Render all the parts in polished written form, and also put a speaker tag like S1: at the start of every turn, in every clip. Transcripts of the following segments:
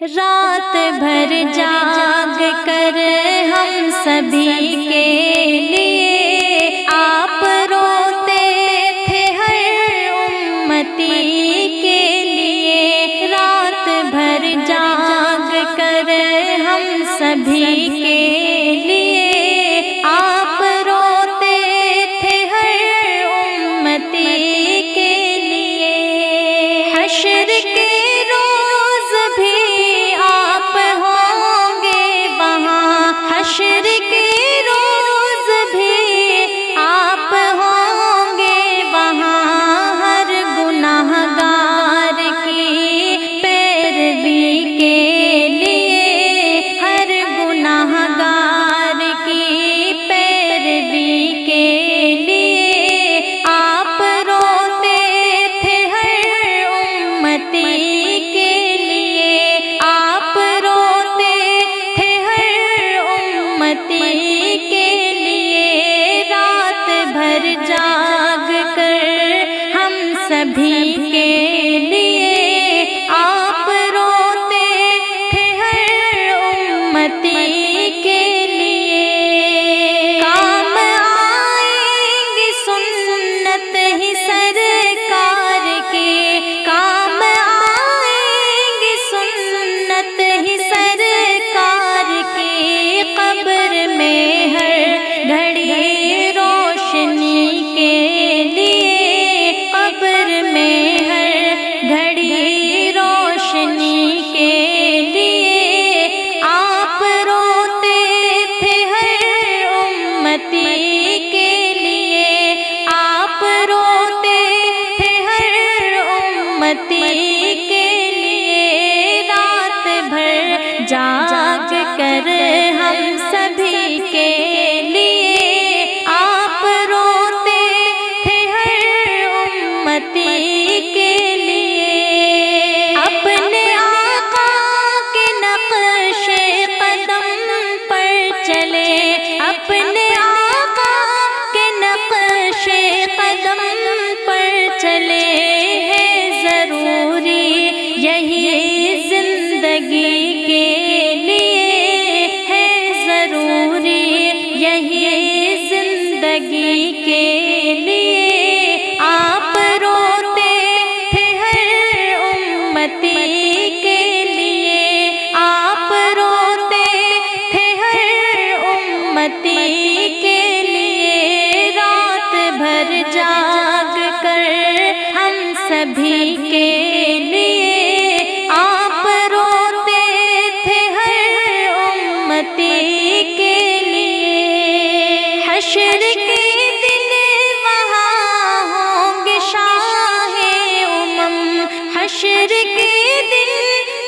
S1: رات بھر جاگ کر ہم سبھی کے لیے آپ روتے تھے ہر امتی کے لیے، رات بھر جاگ کر ہم سبھی کے لیے آپ روتے تھے ہر امتی کے لیے۔ حشر کے روز بھی آپ ہوں گے وہاں، حشر کے روز بھی آپ ہوں گے وہاں، ہر گناہ گار کی پیروی کے لیے، ہر گناہ گار کی پیروی کے لیے آپ روتے تھے ہر امتی کے لیے، آپ روتے تھے ہر امتی کے لیے، رات بھر جاگ کر ہم سبھی کے لیے آپ روتے تھے ہر امتی کے لیے۔ کام آئیں گی سنت ہی سرکار کی، کام آئیں گی سنت ہی سرکار کی، قبر میں ہر گھڑی روشنی کے لیے، قبر میں ہر گھڑی روشنی کے لیے آپ روتے تھے ہر امتی کے لیے، آپ روتے تھے ہر امتی کے لیے، رات بھر جاگ کر ہم سبھی کے لیے آپ روتے تھے ہر امتی کے لیے۔ اپنے آقا کے نقش قدم پر چلے، اپنے آقا کے نقش قدم پر چلے، ہے ضروری یہی زندگی کے لیے، ہے ضروری یہی زندگی کے لیے آپ روتے تھے ہر امتی کے لیے، آپ روتے تھے ہر امتی کے لیے، رات بھر جاگ کر ہم سبھی کے لیے آپ روتے تھے ہر امتی کے لیے۔ حشر کے دن وہاں ہوں گے شاہ امم، حشر کے دن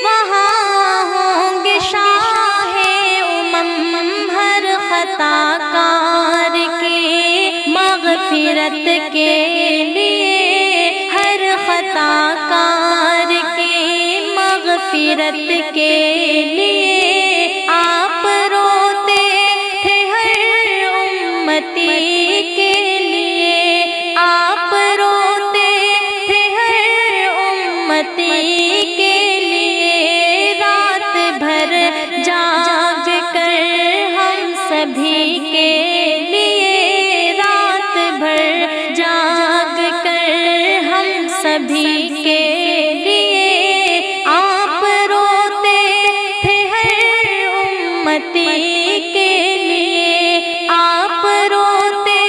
S1: وہاں ہوں گے شاہ امم، ہر خطا کار کی مغفرت کے لیے، ہر خطا کار کی مغفرت کے لیے آپ روتے تھے ہر امتی کے لیے، آپ روتے تھے ہر امتی کے لیے، رات بھر جاگ کر ہم سبھی کے لیے، رات بھر جاگ کر ہم سبھی کے لیے آپ روتے تھے ہر امتی کے لیے، آپ روتے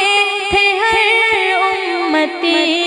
S1: تھے ہر امتی